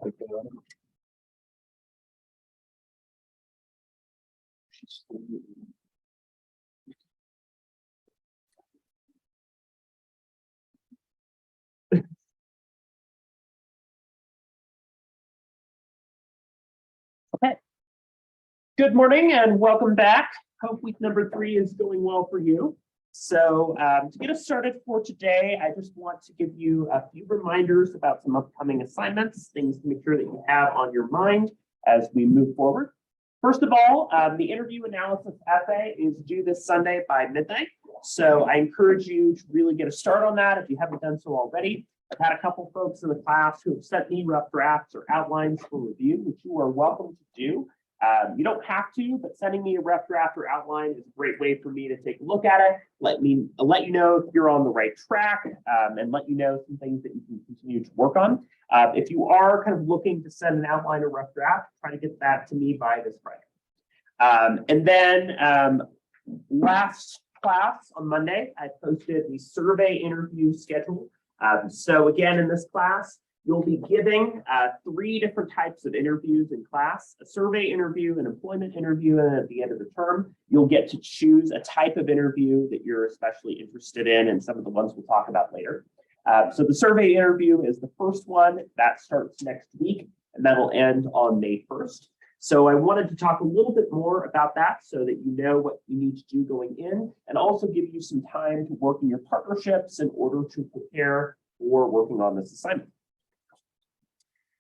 Okay. Good morning and welcome back. Hope week number 3 is going well for you. So to get us started for today, I just want to give you a few reminders about some upcoming assignments, things to make sure that you have on your mind as we move forward. First of all, the interview analysis essay is due this Sunday by midnight. So I encourage you to really get a start on that if you haven't done so already. I've had a couple folks in the class who have sent me rough drafts or outlines for review, which you are welcome to do. You don't have to, but sending me a rough draft or outline is a great way for me to take a look at it, let you know if you're on the right track, and let you know some things that you can continue to work on. If you are kind of looking to send an outline or rough draft, try to get that to me by this Friday. And then last class on Monday, I posted the survey interview schedule. So again, in this class, you'll be giving 3 different types of interviews in class: a survey interview, an employment interview, and at the end of the term, you'll get to choose a type of interview that you're especially interested in, and some of the ones we'll talk about later. So the survey interview is the first one. That starts next week, and that'll end on May 1st. So I wanted to talk a little bit more about that so that you know what you need to do going in, and also give you some time to work in your partnerships in order to prepare for working on this assignment.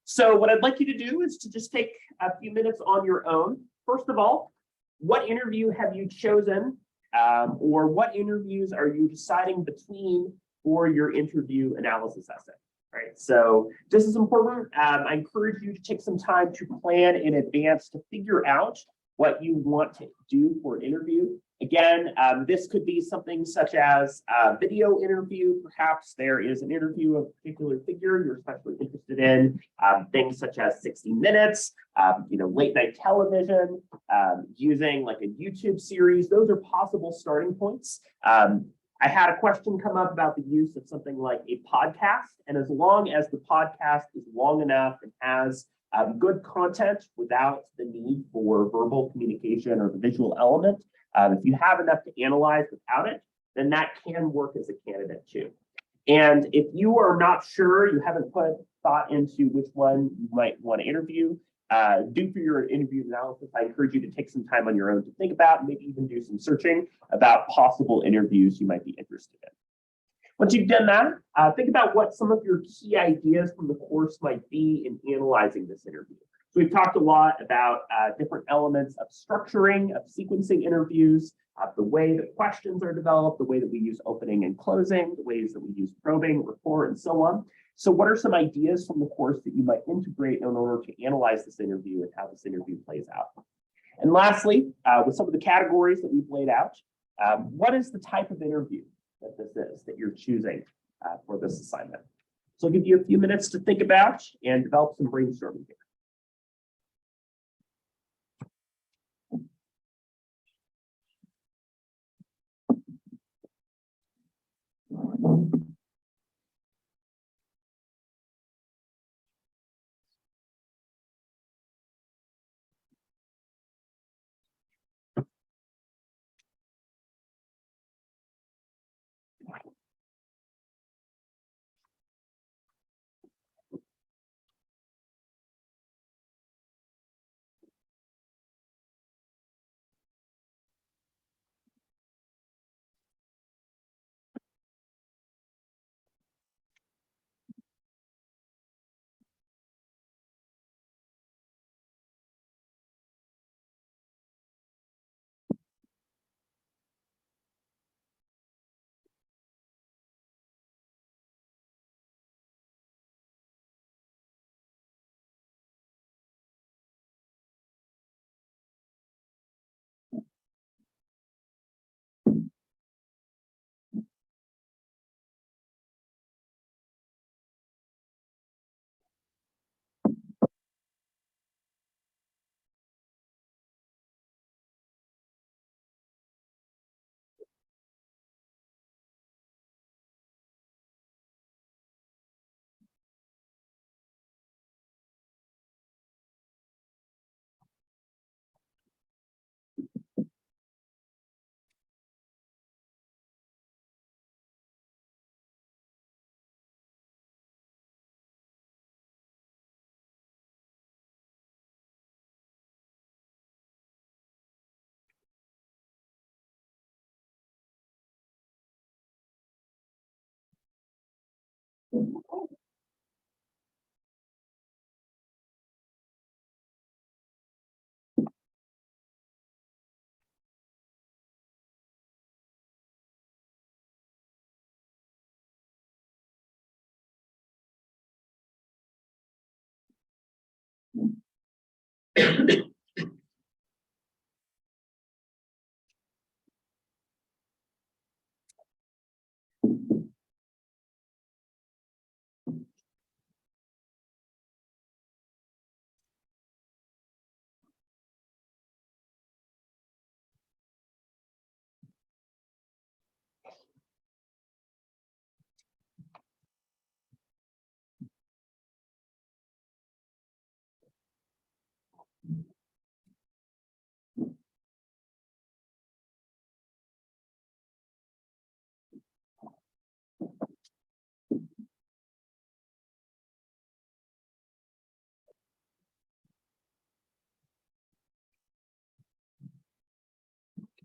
So what I'd like you to do is to just take a few minutes on your own. First of all, what interview have you chosen, or what interviews are you deciding between for your interview analysis essay? Right. So this is important. I encourage you to take some time to plan in advance to figure out what you want to do for an interview. Again, this could be something such as a video interview. Perhaps there is an interview of a particular figure you're especially interested in. Things such as 60 Minutes, late night television, using like a YouTube series. Those are possible starting points. I had a question come up about the use of something like a podcast, and as long as the podcast is long enough and has good content without the need for verbal communication or the visual element, if you have enough to analyze without it, then that can work as a candidate too. And if you are not sure, you haven't put thought into which one you might want to interview, do for your interview analysis, I encourage you to take some time on your own to think about, maybe even do some searching about possible interviews you might be interested in. Once you've done that, think about what some of your key ideas from the course might be in analyzing this interview. So we've talked a lot about different elements of structuring, of sequencing interviews, the way that questions are developed, the way that we use opening and closing, the ways that we use probing, rapport, and so on. So what are some ideas from the course that you might integrate in order to analyze this interview and how this interview plays out? And lastly, with some of the categories that we've laid out, what is the type of interview that this is that you're choosing for this assignment? So I'll give you a few minutes to think about and develop some brainstorming here.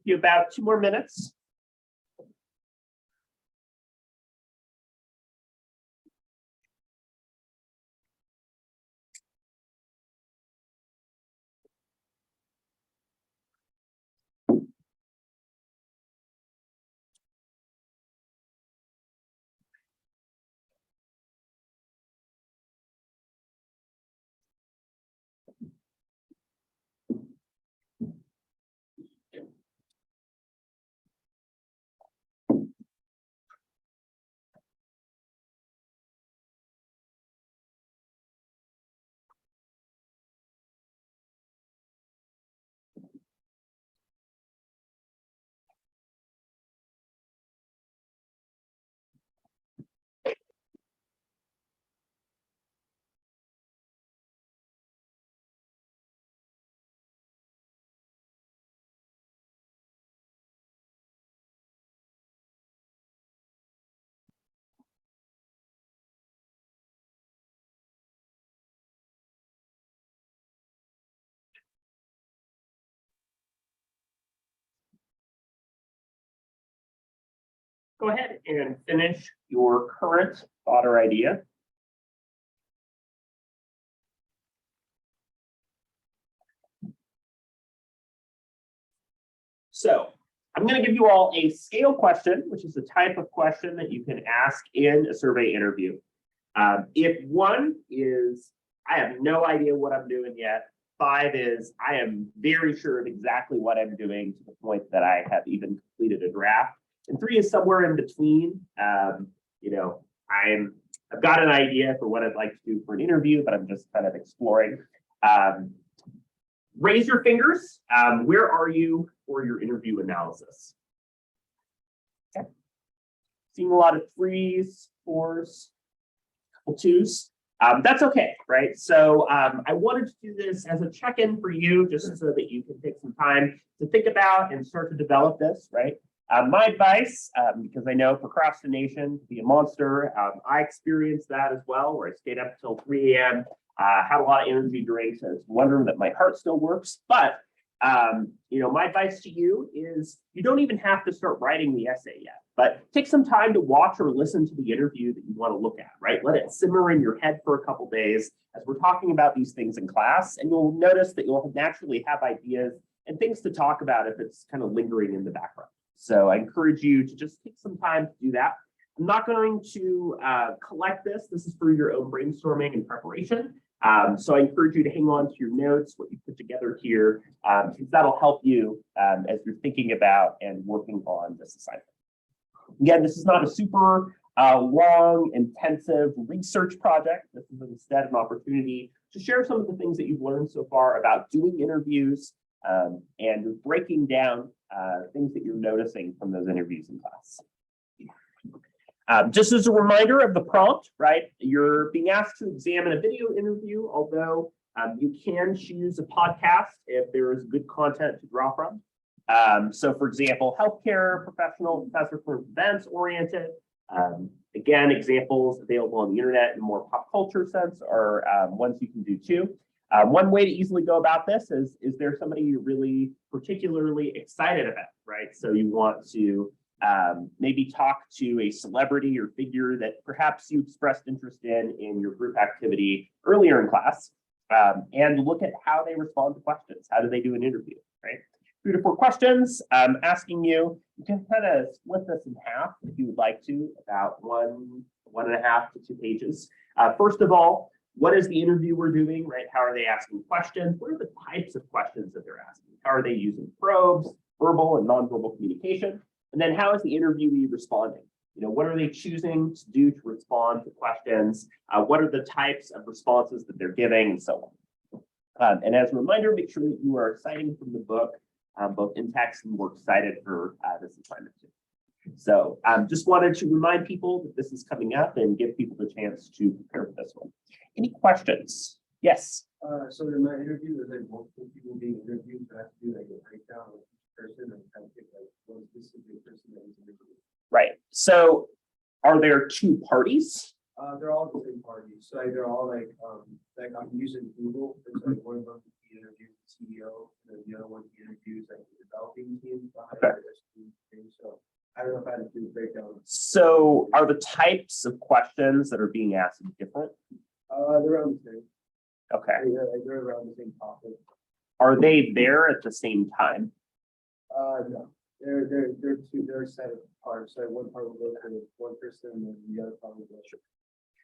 You about 2 more minutes. Go ahead and finish your current thought or idea. So I'm going to give you all a scale question, which is the type of question that you can ask in a survey interview. If 1 is, I have no idea what I'm doing yet. 5 is, I am very sure of exactly what I'm doing to the point that I have even completed a draft. And 3 is somewhere in between. You know, I've got an idea for what I'd like to do for an interview, but I'm just kind of exploring. Raise your fingers. Where are you for your interview analysis? Okay. Seeing a lot of 3s, 4s, couple 2s. That's okay, right? So I wanted to do this as a check-in for you, just so that you can take some time to think about and start to develop this, right? My advice, because I know procrastination can be a monster. I experienced that as well, where I stayed up till 3 a.m., had a lot of energy drinks. I was wondering that my heart still works. But you know, my advice to you is you don't even have to start writing the essay yet. But take some time to watch or listen to the interview that you want to look at, right? Let it simmer in your head for a couple days as we're talking about these things in class. And you'll notice that you'll naturally have ideas and things to talk about if it's kind of lingering in the background. So I encourage you to just take some time to do that. I'm not going to collect this. This is for your own brainstorming and preparation. So I encourage you to hang on to your notes, what you put together here, because that'll help you as you're thinking about and working on this assignment. Again, this is not a super long, intensive research project. This is instead an opportunity to share some of the things that you've learned so far about doing interviews and breaking down things that you're noticing from those interviews in class. Just as a reminder of the prompt, right? You're being asked to examine a video interview, although you can choose a podcast if there is good content to draw from. So for example, healthcare professional, professor for events oriented. Again, examples available on the internet in more pop culture sense are ones you can do too. One way to easily go about this is there somebody you're really particularly excited about, right? So you want to maybe talk to a celebrity or figure that perhaps you expressed interest in your group activity earlier in class, and look at how they respond to questions. How do they do an interview, right? 3 to 4 questions, asking you can kind of split this in half if you would like to, about 1.5 to 2 pages. First of all, what is the interviewer doing, right? How are they asking questions? What are the types of questions that they're asking? How are they using probes, verbal and nonverbal communication? And then how is the interviewee responding? What are they choosing to do to respond to questions? What are the types of responses that they're giving, and so on. And as a reminder, make sure that you are citing from the book, both in text and works cited for this assignment too. So just wanted to remind people that this is coming up and give people the chance to prepare for this one. Any questions? Yes. So in my interview, there's like multiple people being interviewed, so I have to do like a breakdown of each person and kind of pick like one specific person that is interviewed. Right. So are there 2 parties? They're all the same parties. So like, they're all like I'm using Google. It's like one of them he interviews the CEO, and then the other one he interviews like the developing team behind it. So I don't know if I had to do a breakdown. So are the types of questions that are being asked different? They're around the same. Okay. They're around the same topic. Are they there at the same time? No. They're set apart. So one part will go to one person and then the other part will go to.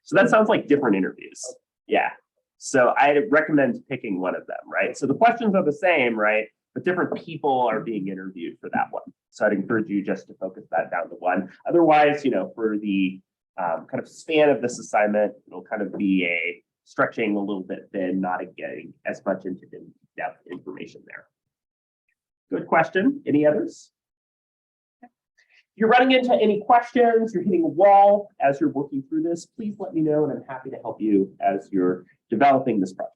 So that sounds like different interviews. Yeah. So I recommend picking one of them, right? So the questions are the same, right? But different people are being interviewed for that one. So I'd encourage you just to focus that down to one. Otherwise, for the kind of span of this assignment, it'll kind of be a stretching a little bit thin, not getting as much into in-depth information there. Good question. Any others? If you're running into any questions, you're hitting a wall as you're working through this, please let me know, and I'm happy to help you as you're developing this project.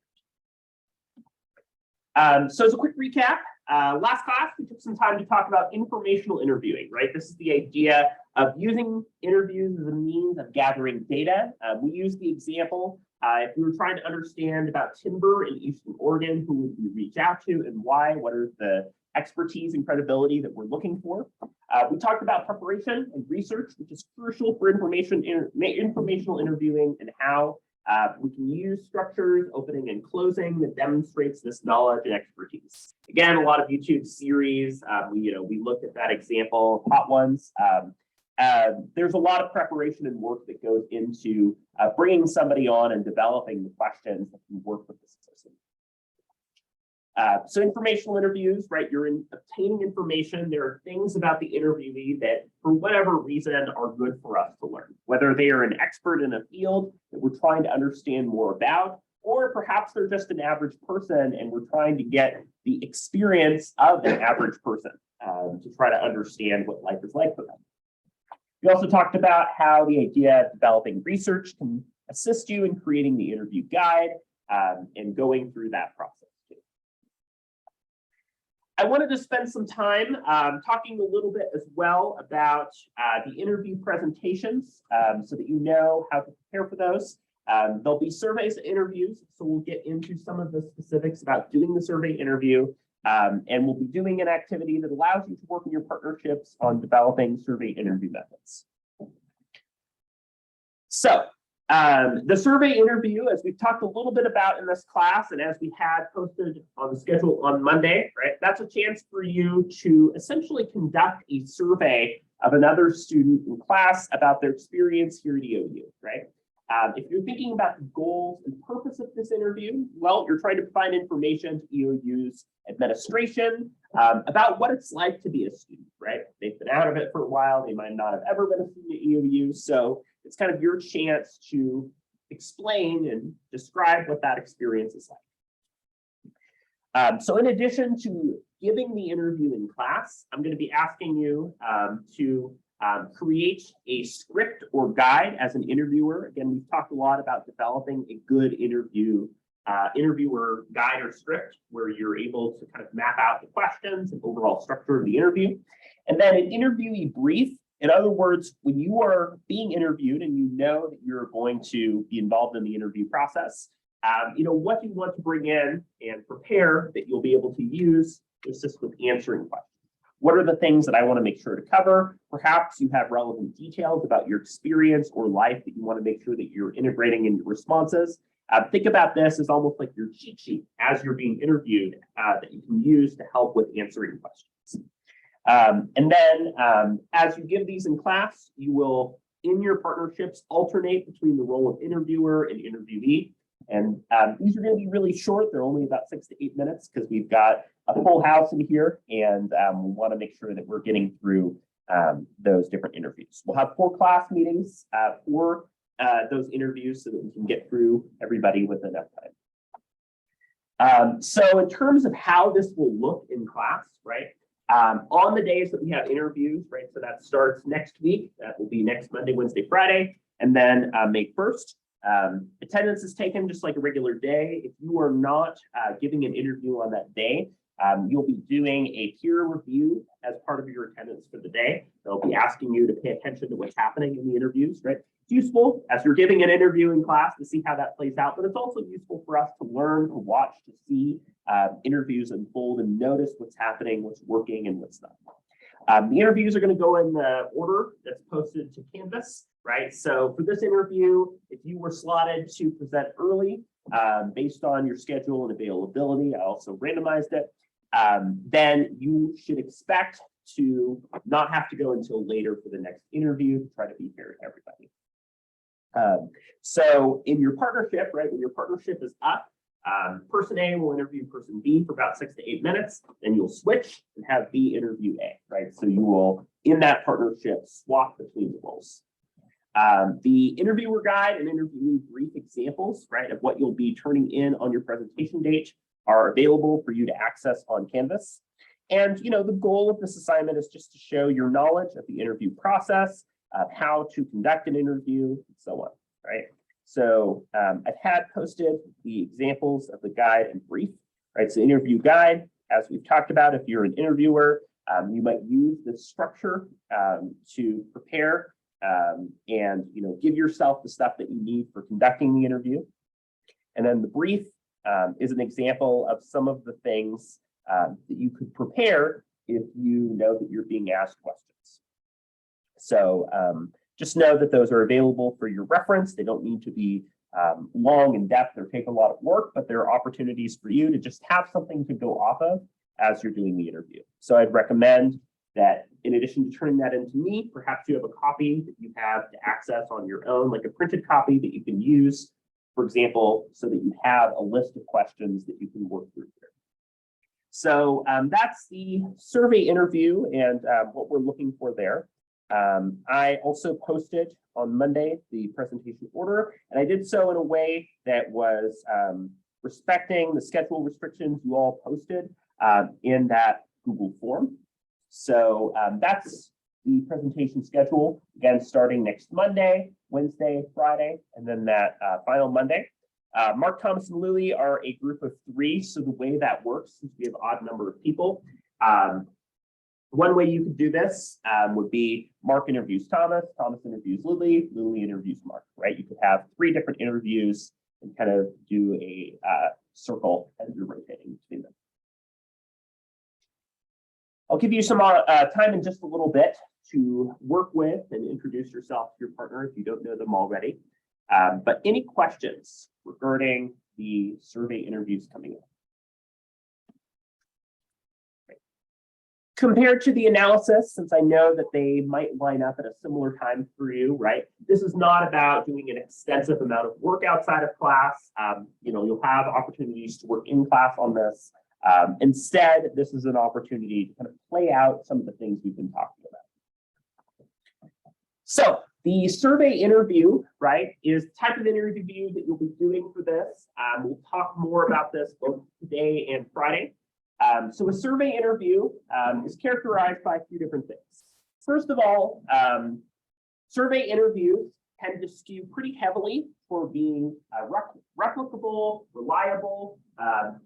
So as a quick recap, last class, we took some time to talk about informational interviewing, right? This is the idea of using interviews as a means of gathering data. We used the example, if we were trying to understand about timber in Eastern Oregon, who would we reach out to and why? What are the expertise and credibility that we're looking for? We talked about preparation and research, which is crucial for informational interviewing, and how we can use structures, opening and closing, that demonstrates this knowledge and expertise. Again, a lot of YouTube series, we looked at that example, hot ones. There's a lot of preparation and work that goes into bringing somebody on and developing the questions that can work with this person. So informational interviews, right? You're obtaining information. There are things about the interviewee that, for whatever reason, are good for us to learn. Whether they are an expert in a field that we're trying to understand more about, or perhaps they're just an average person and we're trying to get the experience of an average person to try to understand what life is like for them. We also talked about how the idea of developing research can assist you in creating the interview guide and going through that process. I wanted to spend some time talking a little bit as well about the interview presentations so that you know how to prepare for those. There'll be surveys and interviews, so we'll get into some of the specifics about doing the survey interview, and we'll be doing an activity that allows you to work in your partnerships on developing survey interview methods. So the survey interview, as we've talked a little bit about in this class, and as we had posted on the schedule on Monday, right? That's a chance for you to essentially conduct a survey of another student in class about their experience here at EOU, right? If you're thinking about the goals and purpose of this interview, well, you're trying to provide information to EOU's administration about what it's like to be a student, right? They've been out of it for a while. They might not have ever been a student at EOU. So it's kind of your chance to explain and describe what that experience is like. So in addition to giving the interview in class, I'm going to be asking you to create a script or guide as an interviewer. Again, we've talked a lot about developing a good interviewer guide or script where you're able to kind of map out the questions and overall structure of the interview. And then an interviewee brief. In other words, when you are being interviewed and you know that you're going to be involved in the interview process, what you want to bring in and prepare that you'll be able to use to assist with answering questions. What are the things that I want to make sure to cover? Perhaps you have relevant details about your experience or life that you want to make sure that you're integrating in your responses. Think about this as almost like your cheat sheet as you're being interviewed that you can use to help with answering questions. And then as you give these in class, you will, in your partnerships, alternate between the role of interviewer and interviewee. And these are going to be really short. They're only about 6 to 8 minutes because we've got a full house in here, and we want to make sure that we're getting through those different interviews. We'll have 4 class meetings for those interviews so that we can get through everybody with enough time. So in terms of how this will look in class, right? On the days that we have interviews, right? So that starts next week. That will be next Monday, Wednesday, Friday, and then May 1st. Attendance is taken just like a regular day. If you are not giving an interview on that day, you'll be doing a peer review as part of your attendance for the day. They'll be asking you to pay attention to what's happening in the interviews, right? It's useful as you're giving an interview in class to see how that plays out, but it's also useful for us to learn, to watch, to see interviews unfold and notice what's happening, what's working, and what's not. The interviews are going to go in the order that's posted to Canvas, right? So for this interview, if you were slotted to present early based on your schedule and availability, I also randomized it, then you should expect to not have to go until later for the next interview to try to be fair to everybody. So in your partnership, right, when your partnership is up, person A will interview person B for about 6 to 8 minutes, then you'll switch and have B interview A, right? So you will, in that partnership, swap between the roles. The interviewer guide and interviewee brief examples, right, of what you'll be turning in on your presentation date are available for you to access on Canvas. And, you know, the goal of this assignment is just to show your knowledge of the interview process, of how to conduct an interview, and so on, right? So I've had posted the examples of the guide and brief, right? So interview guide, as we've talked about, if you're an interviewer, you might use this structure to prepare and, you know, give yourself the stuff that you need for conducting the interview. And then the brief is an example of some of the things that you could prepare if you know that you're being asked questions. So just know that those are available for your reference. They don't need to be long in depth or take a lot of work, but there are opportunities for you to just have something to go off of as you're doing the interview. So I'd recommend that in addition to turning that into me, perhaps you have a copy that you have to access on your own, like a printed copy that you can use, for example, so that you have a list of questions that you can work through here. So that's the survey interview and what we're looking for there. I also posted on Monday the presentation order, and I did so in a way that was respecting the schedule restrictions you all posted in that Google form. So that's the presentation schedule, again, starting next Monday, Wednesday, Friday, and then that final Monday. Mark, Thomas, and Lily are a group of 3. So the way that works, since we have an odd number of people, one way you could do this would be Mark interviews Thomas, Thomas interviews Lily, Lily interviews Mark, right? You could have 3 different interviews and kind of do a circle as you're rotating between them. I'll give you some time in just a little bit to work with and introduce yourself to your partner if you don't know them already. But any questions regarding the survey interviews coming in? Compared to the analysis, since I know that they might line up at a similar time for you, right? This is not about doing an extensive amount of work outside of class. You know, you'll have opportunities to work in class on this. Instead, this is an opportunity to kind of play out some of the things we've been talking about. So the survey interview, right, is the type of interview that you'll be doing for this. We'll talk more about this both today and Friday. So a survey interview is characterized by a few different things. First of all, survey interviews tend to skew pretty heavily for being replicable, reliable,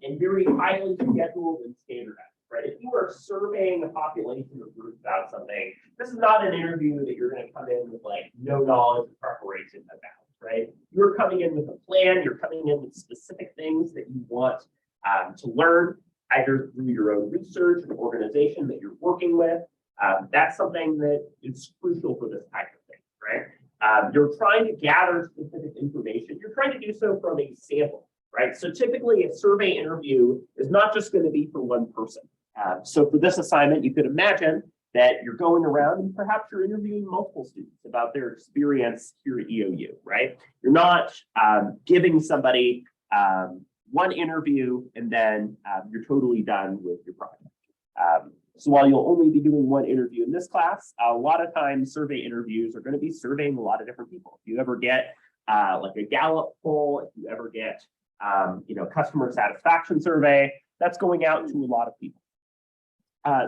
and very highly scheduled and standardized, right? If you are surveying a population or group about something, this is not an interview that you're going to come in with like no knowledge or preparation about, right? You're coming in with a plan, you're coming in with specific things that you want to learn. either through your own research, an organization that you're working with. That's something that is crucial for this type of thing, right? You're trying to gather specific information. You're trying to do so from a sample, right? So typically a survey interview is not just going to be for one person. So for this assignment, you could imagine that you're going around and perhaps you're interviewing multiple students about their experience here at EOU, right? You're not giving somebody one interview and then you're totally done with your project. So while you'll only be doing one interview in this class, a lot of times survey interviews are going to be surveying a lot of different people. If you ever get like a Gallup poll, if you ever get customer satisfaction survey, that's going out to a lot of people.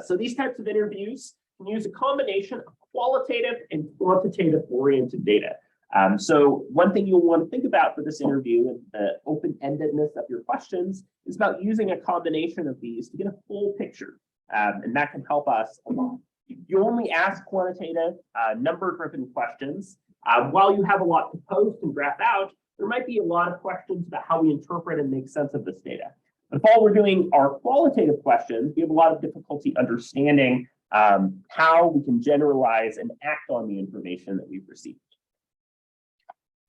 So these types of interviews can use a combination of qualitative and quantitative oriented data. So one thing you'll want to think about for this interview and the open-endedness of your questions is about using a combination of these to get a full picture. And that can help us a lot. You only ask quantitative, number-driven questions. While you have a lot to post and graph out, there might be a lot of questions about how we interpret and make sense of this data. But while we're doing our qualitative questions, we have a lot of difficulty understanding how we can generalize and act on the information that we've received.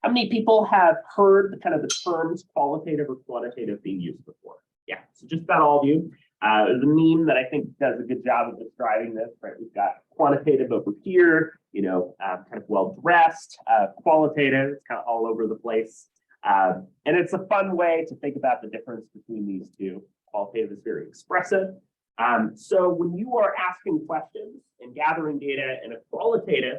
How many people have heard the terms qualitative or quantitative being used before? Yeah, so just about all of you. There's a meme that I think does a good job of describing this, right? We've got quantitative over here, kind of well-dressed, qualitative, it's kind of all over the place. And it's a fun way to think about the difference between these two. Qualitative is very expressive. So when you are asking questions and gathering data in a qualitative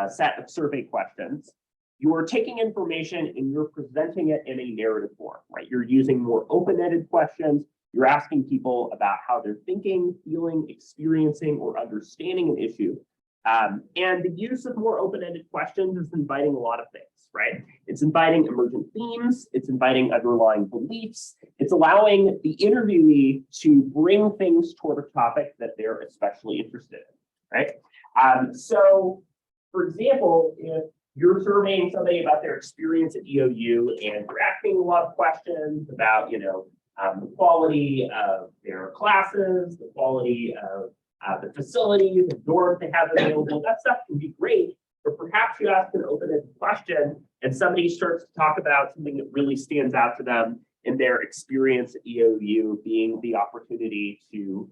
set of survey questions, you are taking information and you're presenting it in a narrative form, right? You're using more open-ended questions. You're asking people about how they're thinking, feeling, experiencing, or understanding an issue. And the use of more open-ended questions is inviting a lot of things, right? It's inviting emergent themes. It's inviting underlying beliefs. It's allowing the interviewee to bring things toward a topic that they're especially interested in, right? So, for example, if you're surveying somebody about their experience at EOU and you're asking a lot of questions about, the quality of their classes, the quality of the facilities, the dorms they have available, that stuff can be great, but perhaps you ask an open-ended question and somebody starts to talk about something that really stands out to them in their experience at EOU, being the opportunity to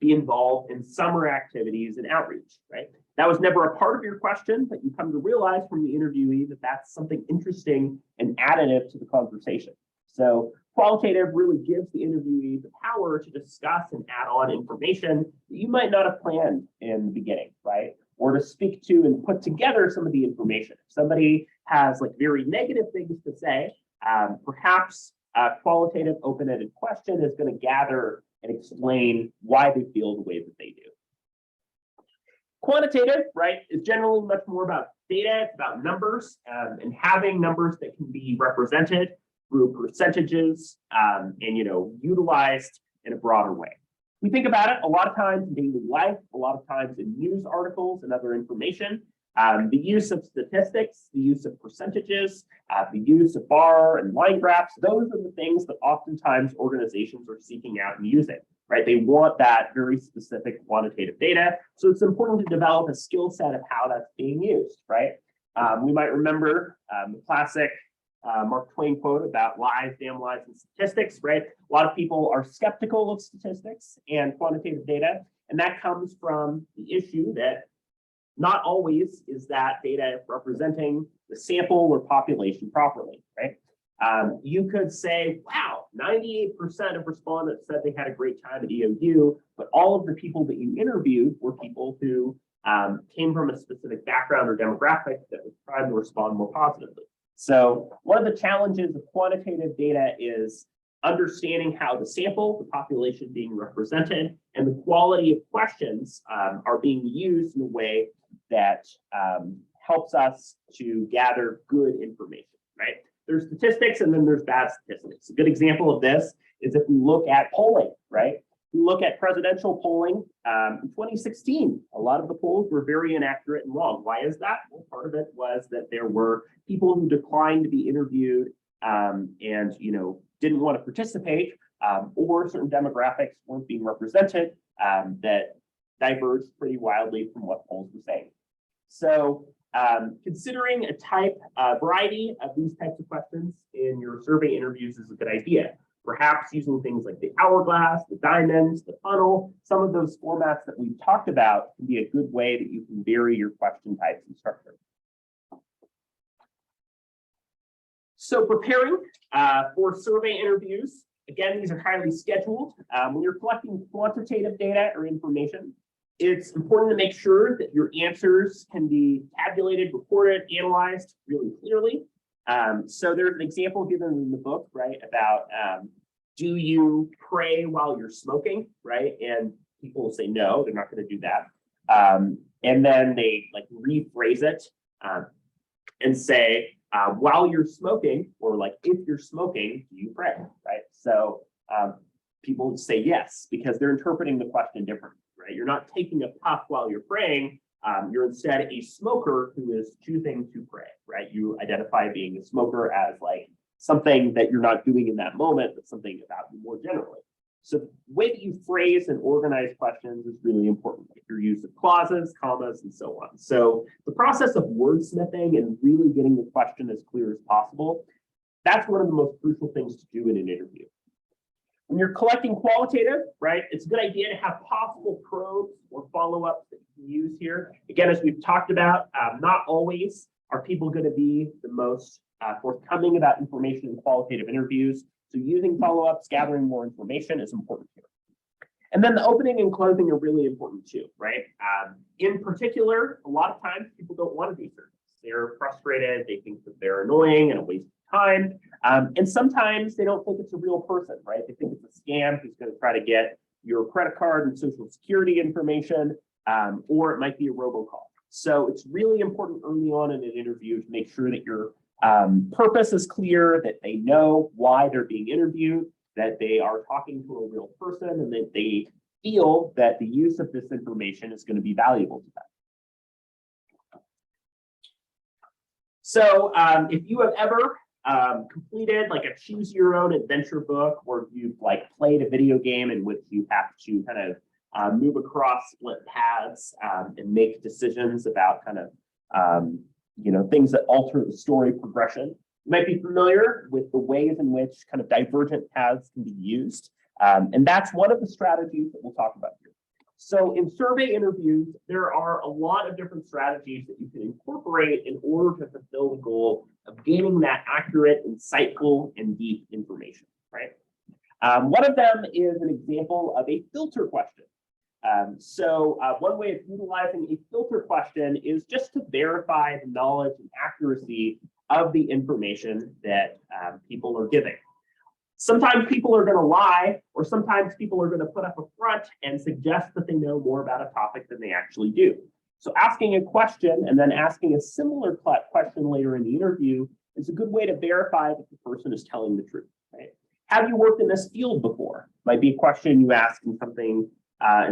be involved in summer activities and outreach, right? That was never a part of your question, but you come to realize from the interviewee that that's something interesting and additive to the conversation. So qualitative really gives the interviewee the power to discuss and add on information that you might not have planned in the beginning, right? Or to speak to and put together some of the information. If somebody has like very negative things to say, perhaps a qualitative open-ended question is going to gather and explain why they feel the way that they do. Quantitative, right, is generally much more about data, it's about numbers, and having numbers that can be represented through percentages and utilized in a broader way. We think about it a lot of times in daily life, a lot of times in news articles and other information. The use of statistics, the use of percentages, the use of bar and line graphs, those are the things that oftentimes organizations are seeking out and using, right? They want that very specific quantitative data. So it's important to develop a skill set of how that's being used, right? We might remember the classic Mark Twain quote about lies, damn lies, and statistics, right? A lot of people are skeptical of statistics and quantitative data, and that comes from the issue that not always is that data representing the sample or population properly, right? You could say, wow, 98% of respondents said they had a great time at EOU, but all of the people that you interviewed were people who came from a specific background or demographic that was trying to respond more positively. So one of the challenges of quantitative data is understanding how the sample, the population being represented, and the quality of questions are being used in a way that helps us to gather good information, right? There's statistics and then there's bad statistics. A good example of this is if we look at polling, right? We look at presidential polling in 2016. A lot of the polls were very inaccurate and wrong. Why is that? Well, part of it was that there were people who declined to be interviewed and didn't want to participate or certain demographics weren't being represented that diverged pretty wildly from what polls were saying. So considering a variety of these types of questions in your survey interviews is a good idea. Perhaps using things like the hourglass, the diamonds, the funnel, some of those formats that we've talked about can be a good way that you can vary your question types and structure. So preparing for survey interviews, again, these are highly scheduled. When you're collecting quantitative data or information, it's important to make sure that your answers can be tabulated, recorded, analyzed really clearly. So there's an example given in the book, right, about do you pray while you're smoking, right? And people say no, they're not going to do that. And then they like rephrase it and say, while you're smoking, or like if you're smoking, do you pray, right? So people say yes, because they're interpreting the question differently, right? You're not taking a puff while you're praying. You're instead a smoker who is choosing to pray, right? You identify being a smoker as like something that you're not doing in that moment, but something about you more generally. So the way that you phrase and organize questions is really important, like your use of clauses, commas, and so on. So the process of wordsmithing and really getting the question as clear as possible, that's one of the most crucial things to do in an interview. When you're collecting qualitative, right, it's a good idea to have possible probes or follow-ups that you can use here. Again, as we've talked about, not always are people going to be the most forthcoming about information in qualitative interviews. So using follow-ups, gathering more information is important here. And then the opening and closing are really important too, right? In particular, a lot of times people don't want to do surveys. They're frustrated, they think that they're annoying and a waste of time. And sometimes they don't think it's a real person, right? They think it's a scam who's going to try to get your credit card and social security information, or it might be a robocall. So it's really important early on in an interview to make sure that your purpose is clear, that they know why they're being interviewed, that they are talking to a real person, and that they feel that the use of this information is going to be valuable to them. So if you have ever completed like a choose your own adventure book, or you've like played a video game in which you have to kind of move across split paths and make decisions about kind of things that alter the story progression. You might be familiar with the ways in which kind of divergent paths can be used. And that's one of the strategies that we'll talk about here. So in survey interviews, there are a lot of different strategies that you can incorporate in order to fulfill the goal of gaining that accurate, insightful, and deep information, right? One of them is an example of a filter question. One way of utilizing a filter question is just to verify the knowledge and accuracy of the information that people are giving. Sometimes people are going to lie, or sometimes people are going to put up a front and suggest that they know more about a topic than they actually do. So asking a question and then asking a similar question later in the interview is a good way to verify that the person is telling the truth, right? Have you worked in this field before? Might be a question you ask in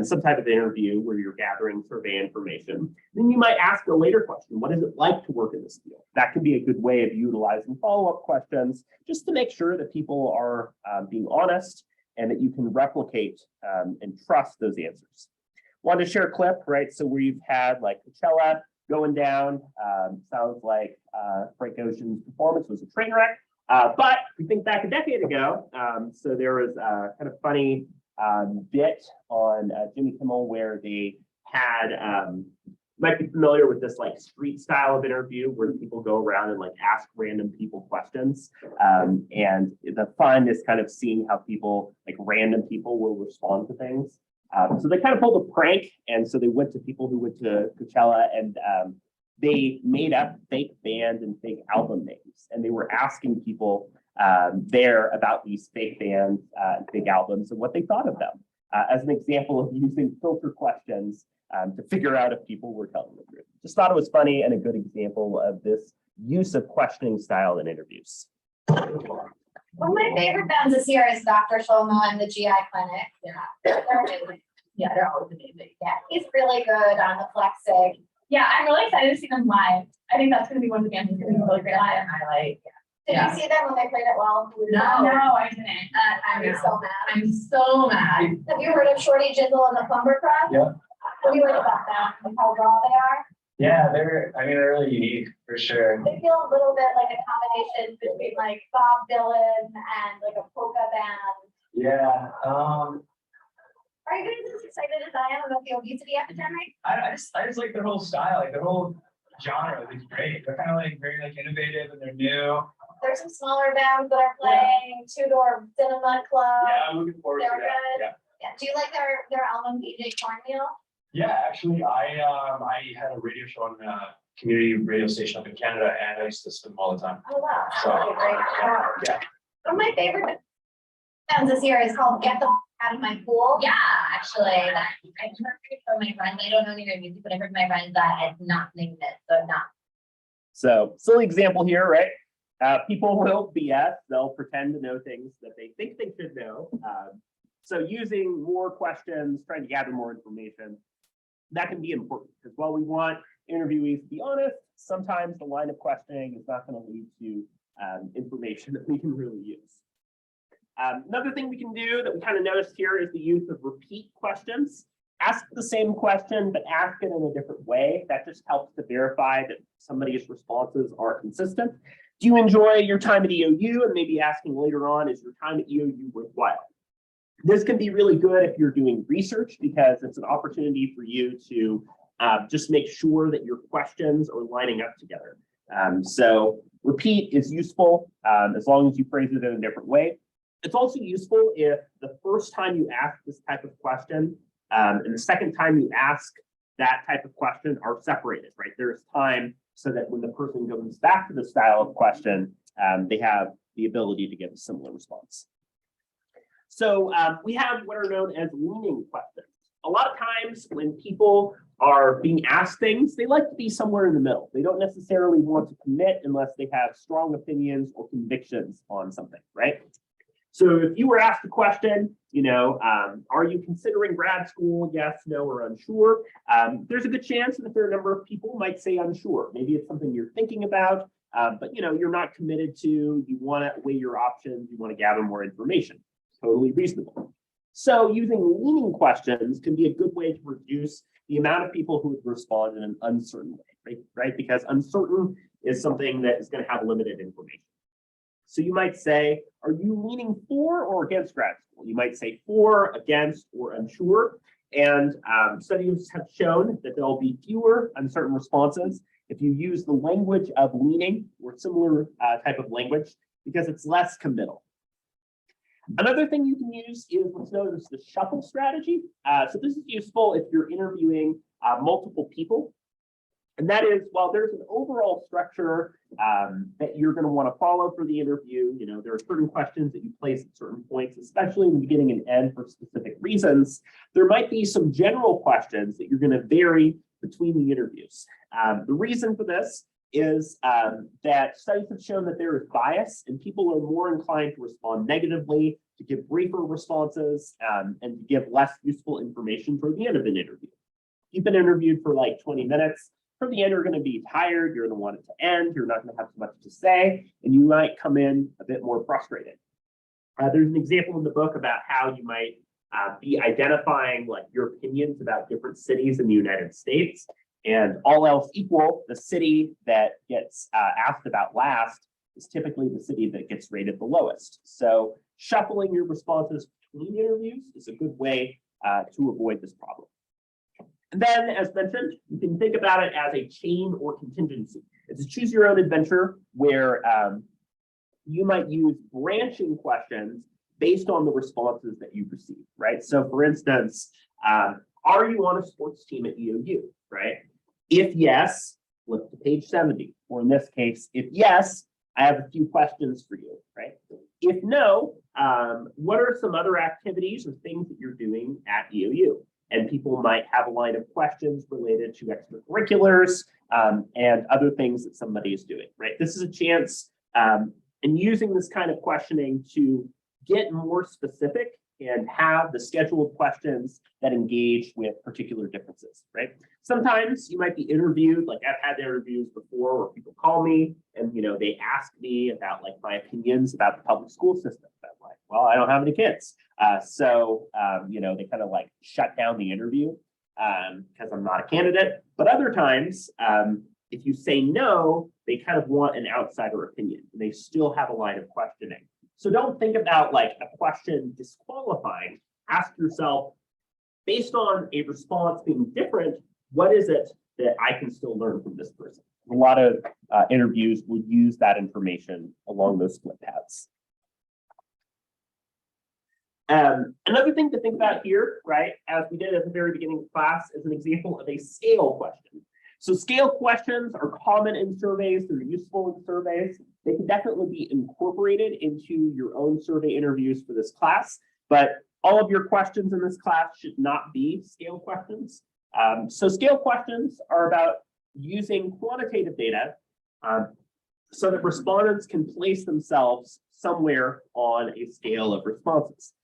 some type of interview where you're gathering survey information. Then you might ask a later question, what is it like to work in this field? That can be a good way of utilizing follow-up questions just to make sure that people are being honest and that you can replicate and trust those answers. Wanted to share a clip, right? So we've had like Coachella going down. Sounds like Frank Ocean's performance was a train wreck. But we think back a decade ago, so there was a kind of funny bit on Jimmy Kimmel where they had, might be familiar with this like street style of interview where people go around and like ask random people questions. And the fun is kind of seeing how people, like random people, will respond to things. So they kind of pulled a prank. And so they went to people who went to Coachella and they made up fake band and fake album names. And they were asking people there about these fake bands, fake albums, and what they thought of them, as an example of using filter questions to figure out if people were telling the truth. Just thought it was funny and a good example of this use of questioning style in interviews. One of my favorite bands this year is Dr. Shlomo and the GI Clinic. They're always amazing. Yeah, he's really good on the Flexic. Yeah, I'm really excited to see them live. I think that's going to be one of the bands that's going to be really great live. I like. Did Yeah. you see them when they played it well? No, I didn't. I'm so mad. I'm so mad. Have you heard of Shorty Jizzle and the Plumber Crowd? Yeah. What do you heard about them and how raw they are? Yeah, they're really unique for sure. They feel a little bit like a combination between like Bob Dylan and like a polka band. Yeah. Are you guys as excited as I am about the obesity epidemic? I just like their whole style, like their whole genre is great. They're kind of like very like innovative and they're new. There's some smaller bands that are playing, Two Door Cinema Club. Yeah, I'm looking forward to They're that. good. Yeah. Yeah. Do you like their album DJ Cornmeal? Yeah, actually, I had a radio show on a community radio station up in Canada, and I used to listen to them all the time. Oh wow. So, Okay, great. yeah. One of my favorite bands this year is called Get the F- Out of My Pool. Yeah, actually, that I've heard from my friends. I don't know any of their music, but I've heard from my friends that it's not named it, so not. So silly example here, right? People will BS, they'll pretend to know things that they think they should know. So using more questions, trying to gather more information, that can be important because while we want interviewees to be honest, sometimes the line of questioning is not going to lead to information that we can really use. Another thing we can do that we kind of noticed here is the use of repeat questions. Ask the same question, but ask it in a different way. That just helps to verify that somebody's responses are consistent. Do you enjoy your time at EOU? And maybe asking later on, is your time at EOU worthwhile? This can be really good if you're doing research because it's an opportunity for you to just make sure that your questions are lining up together. So repeat is useful as long as you phrase it in a different way. It's also useful if the first time you ask this type of question and the second time you ask that type of question are separated, right? There's time so that when the person goes back to the style of question, they have the ability to get a similar response. So we have what are known as leaning questions. A lot of times when people are being asked things, they like to be somewhere in the middle. They don't necessarily want to commit unless they have strong opinions or convictions on something, right? So if you were asked a question, are you considering grad school? Yes, no, or unsure. There's a good chance that a fair number of people might say unsure. Maybe it's something you're thinking about, but you're not committed to. You want to weigh your options. You want to gather more information. Totally reasonable. So using leaning questions can be a good way to reduce the amount of people who would respond in an uncertain way, right? Because uncertain is something that is going to have limited information. So you might say, are you leaning for or against grad school? You might say for, against, or unsure. And studies have shown that there'll be fewer uncertain responses if you use the language of leaning or similar type of language because it's less committal. Another thing you can use is what's known as the shuffle strategy. So this is useful if you're interviewing multiple people. And that is, while there's an overall structure that you're going to want to follow for the interview, there are certain questions that you place at certain points, especially in the beginning and end for specific reasons. There might be some general questions that you're going to vary between the interviews. The reason for this is that studies have shown that there is bias and people are more inclined to respond negatively, to give briefer responses, and to give less useful information toward the end of an interview. You've been interviewed for like 20 minutes. For the end, you're going to be tired. You're going to want it to end. You're not going to have too much to say, and you might come in a bit more frustrated. There's an example in the book about how you might be identifying like your opinions about different cities in the United States. And all else equal, the city that gets asked about last is typically the city that gets rated the lowest. So shuffling your responses between interviews is a good way to avoid this problem. And then, as mentioned, you can think about it as a chain or contingency. It's a choose your own adventure where you might use branching questions based on the responses that you receive, right? So for instance, are you on a sports team at EOU, right? If yes, flip to page 70. Or in this case, if yes, I have a few questions for you, right? If no, what are some other activities or things that you're doing at EOU? And people might have a line of questions related to extracurriculars and other things that somebody is doing, right? This is a chance in using this kind of questioning to get more specific and have the scheduled questions that engage with particular differences, right? Sometimes you might be interviewed, like I've had interviews before where people call me and, they ask me about like my opinions about the public school system. I'm like, well, I don't have any kids. They kind of like shut down the interview because I'm not a candidate. But other times, if you say no, they kind of want an outsider opinion and they still have a line of questioning. So don't think about like a question disqualifying. Ask yourself, based on a response being different, what is it that I can still learn from this person? A lot of interviews would use that information along those split paths. Another thing to think about here, right, as we did at the very beginning of class, is an example of a scale question. So scale questions are common in surveys, they're useful in surveys. They can definitely be incorporated into your own survey interviews for this class, but all of your questions in this class should not be scale questions. So scale questions are about using quantitative data so that respondents can place themselves somewhere on a scale of responses.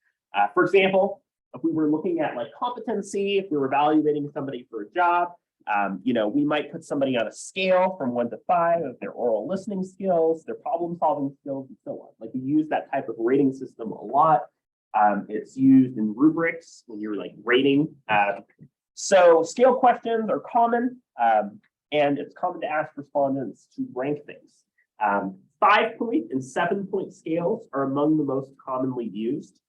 For example, if we were looking at like competency, if we were evaluating somebody for a job, we might put somebody on a scale from 1 to 5 of their oral listening skills, their problem solving skills, and so on. Like we use that type of rating system a lot. It's used in rubrics when you're like rating. So scale questions are common, and it's common to ask respondents to rank things. 5-point and 7-point scales are among the most commonly used.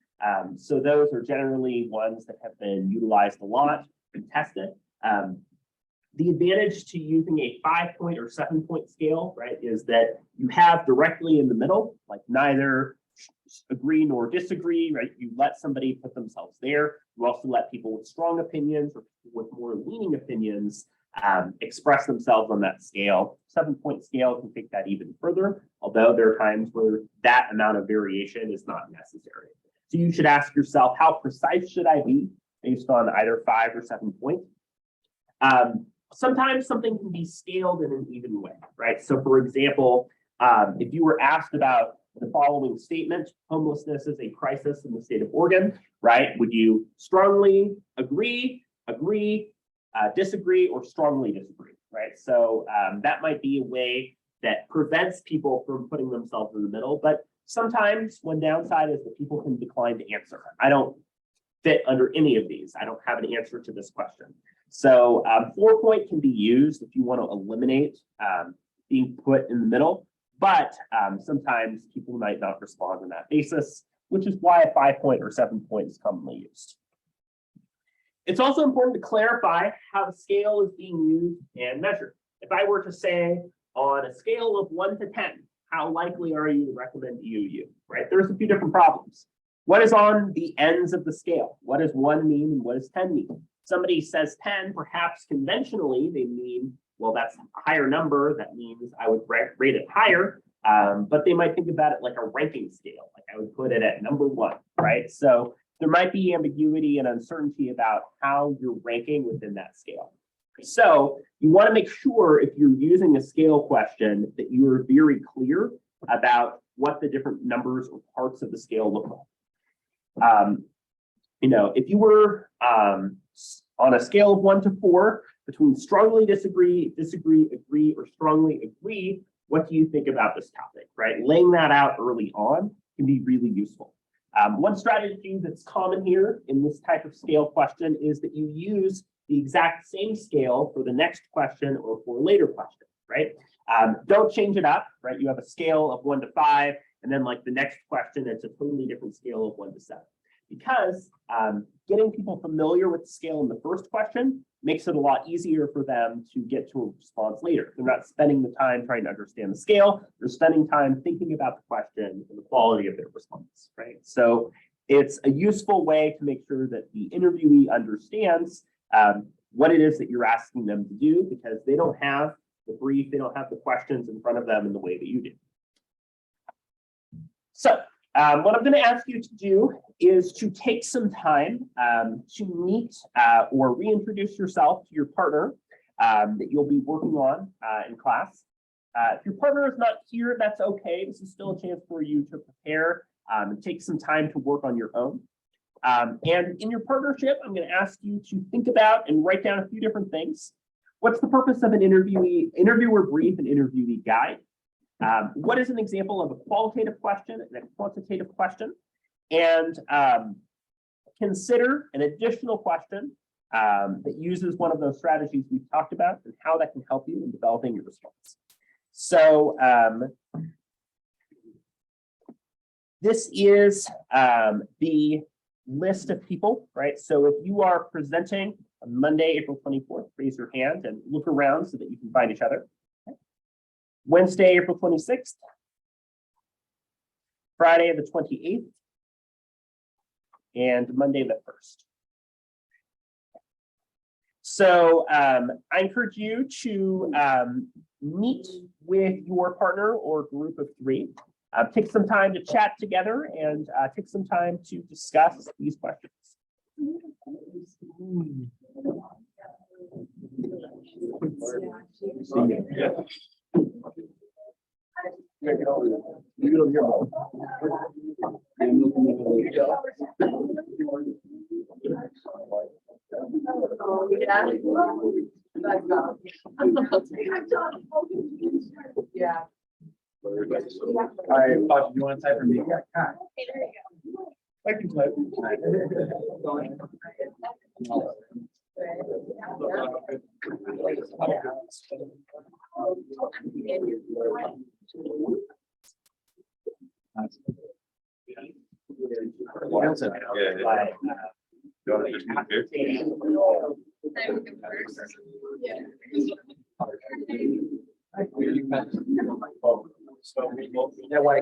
So those are generally ones that have been utilized a lot and tested. The advantage to using a 5-point or 7-point scale, right, is that you have directly in the middle, like neither agree nor disagree, right? You let somebody put themselves there. You also let people with strong opinions or with more leaning opinions express themselves on that scale. 7-point scale can take that even further, although there are times where that amount of variation is not necessary. So you should ask yourself, how precise should I be based on either 5 or 7 points? Sometimes something can be scaled in an even way, right? So for example, if you were asked about the following statement, homelessness is a crisis in the state of Oregon, right? Would you strongly agree, disagree, or strongly disagree, right? So that might be a way that prevents people from putting themselves in the middle, but sometimes one downside is that people can decline to answer. I don't fit under any of these. I don't have an answer to this question. So 4-point can be used if you want to eliminate being put in the middle, but sometimes people might not respond on that basis, which is why a 5-point or 7-point is commonly used. It's also important to clarify how the scale is being used and measured. If I were to say on a scale of 1 to 10, how likely are you to recommend UU, right? There's a few different problems. What is on the ends of the scale? What does 1 mean and what does 10 mean? Somebody says 10, perhaps conventionally they mean, well, that's a higher number. That means I would rate it higher, but they might think about it like a ranking scale. Like I would put it at number 1, right? So there might be ambiguity and uncertainty about how you're ranking within that scale. So you want to make sure if you're using a scale question that you are very clear about what the different numbers or parts of the scale look like. If you were on a scale of 1 to 4, between strongly disagree, agree, or strongly agree, what do you think about this topic, right? Laying that out early on can be really useful. One strategy that's common here in this type of scale question is that you use the exact same scale for the next question or for a later question, right? Don't change it up, right? You have a scale of 1 to 5, and then like the next question, it's a totally different scale of 1 to 7. Because getting people familiar with the scale in the first question makes it a lot easier for them to get to a response later. They're not spending the time trying to understand the scale. They're spending time thinking about the question and the quality of their response, right? So it's a useful way to make sure that the interviewee understands what it is that you're asking them to do, because they don't have the brief, they don't have the questions in front of them in the way that you do. So what I'm going to ask you to do is to take some time to meet or reintroduce yourself to your partner that you'll be working on in class. If your partner is not here, that's okay. This is still a chance for you to prepare and take some time to work on your own. And in your partnership, I'm going to ask you to think about and write down a few different things. What's the purpose of an interviewer brief and interviewee guide? What is an example of a qualitative question and a quantitative question? And consider an additional question that uses one of those strategies we've talked about and how that can help you in developing your response. So this is the list of people, right? So if you are presenting on Monday, April 24th, raise your hand and look around so that you can find each other. Wednesday, April 26th. Friday, the 28th. And Monday, the 1st. So I encourage you to meet with your partner or group of 3. Take some time to chat together and take some time to discuss these questions. Yeah. All right, Bob, you want to type for me? I can type. Yeah, why?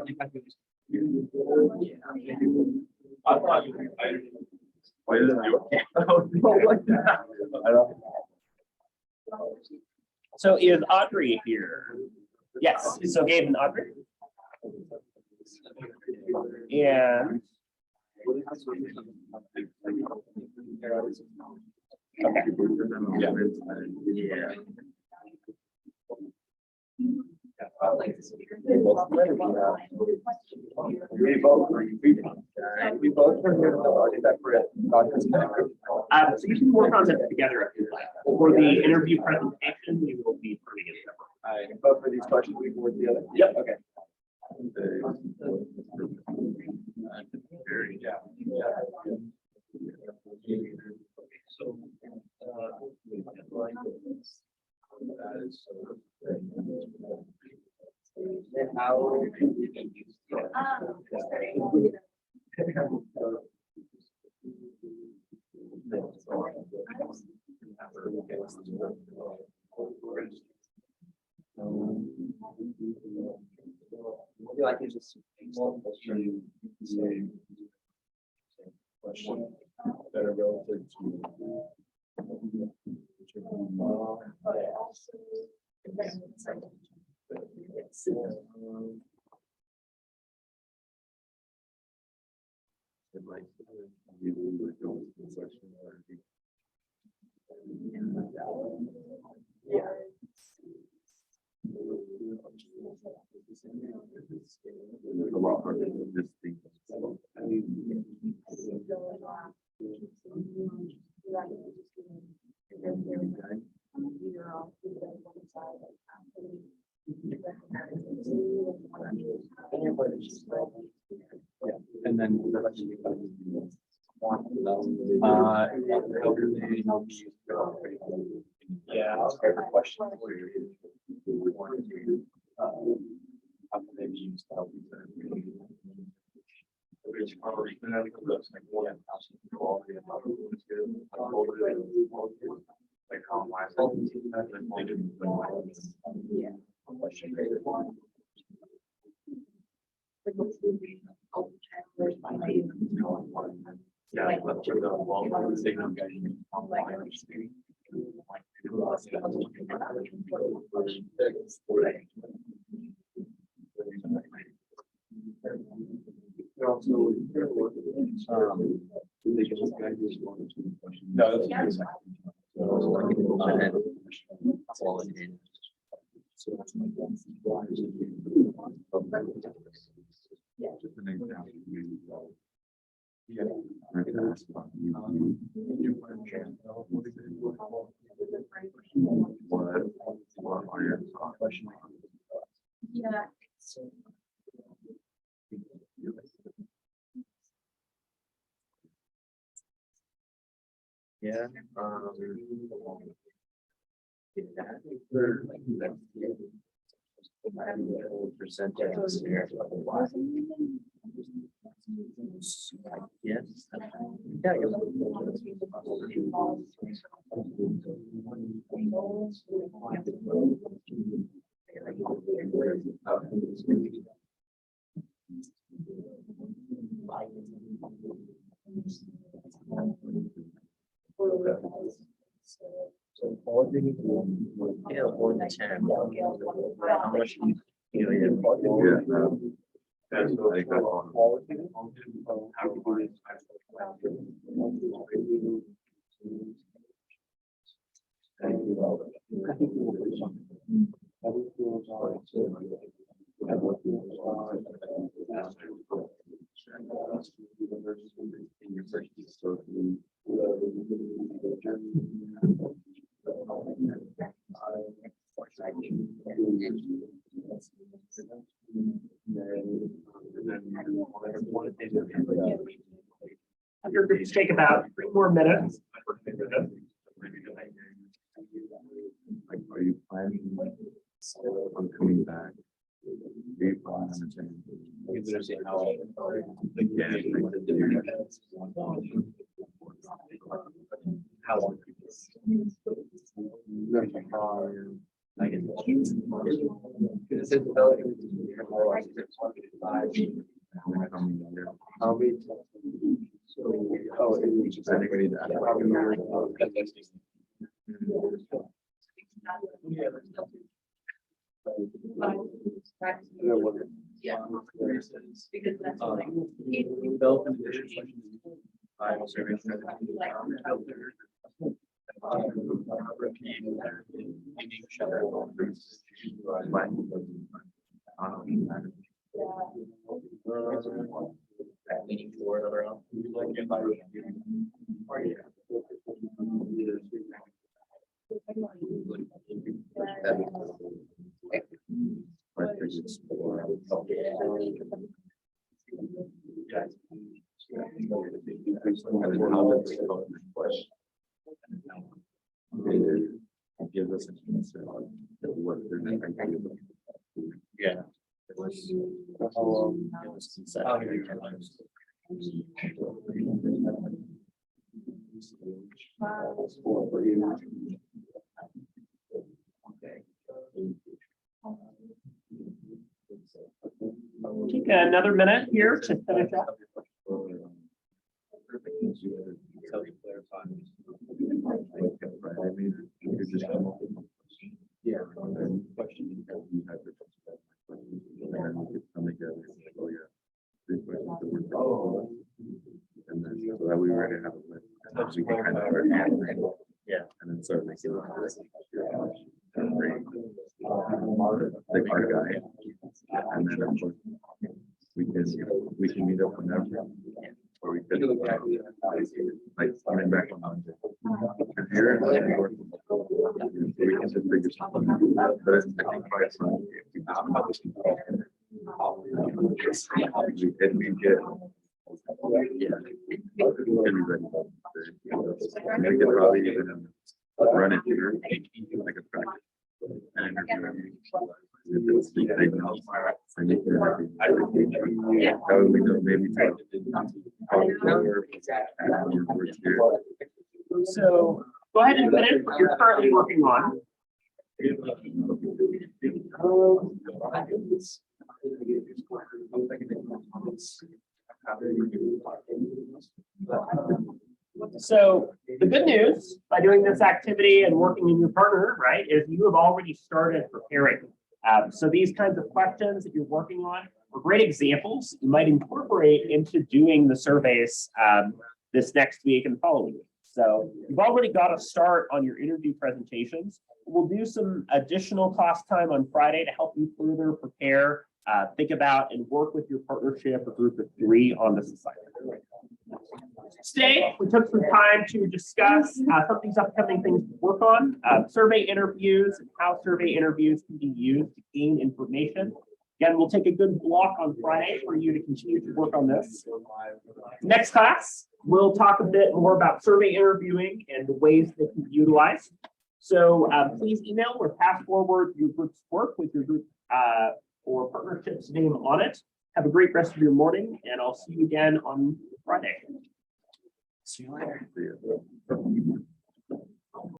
I thought you. Why didn't you? So is Audrey here? Yes, so Gabe and Audrey. And We both are here to separate. so you can work on this together if you like. For the interview presentation, we will be putting it separate. Both for these questions, we can work together. Yep. Okay. So. I can just question that are relative to. A lot harder than this thing. And then. Yeah, I'll start the question. How can they be used to help you? No, that's. I can ask about you. What are your thoughts? Yeah. Yeah. Percentage. Yes. Yeah, 1 to 10. How much do you feel? I think that's Your groups take about 3 more minutes. like, are you planning on coming back? Do you plan on attending? How long? I get I'll be. I think we need to. Yeah. Because that's like. It gives us a chance to what they're going to do. Yeah. It was. Take another minute here to finish up. Yeah. Question. And then so that we were to have a list. And then we can kind of start answering. Yeah. And then start making. The art guy. And then of course, we can meet up whenever. Or we could like coming back on Monday. If you're in the we can just figure something out. But it's, I think by some, if we just publish it, we get. Yeah. Everybody. And we could probably even run it here, like a practice. And interview. If it's big enough, and if you're- that would make them maybe talk So go ahead and finish what you're currently working on. So the good news by doing this activity and working in your partner, right, is you have already started preparing. So these kinds of questions that you're working on are great examples you might incorporate into doing the surveys this next week and following week. So you've already got a start on your interview presentations. We'll do some additional class time on Friday to help you further prepare, think about and work with your partnership or group of 3 on this assignment. Today, we took some time to discuss some of these upcoming things to work on, survey interviews and how survey interviews can be used to gain information. Again, we'll take a good block on Friday for you to continue to work on this. Next class, we'll talk a bit more about survey interviewing and the ways that can be utilized. So please email or pass forward your group's work with your group or partnership's name on it. Have a great rest of your morning, and I'll see you again on Friday. See you later.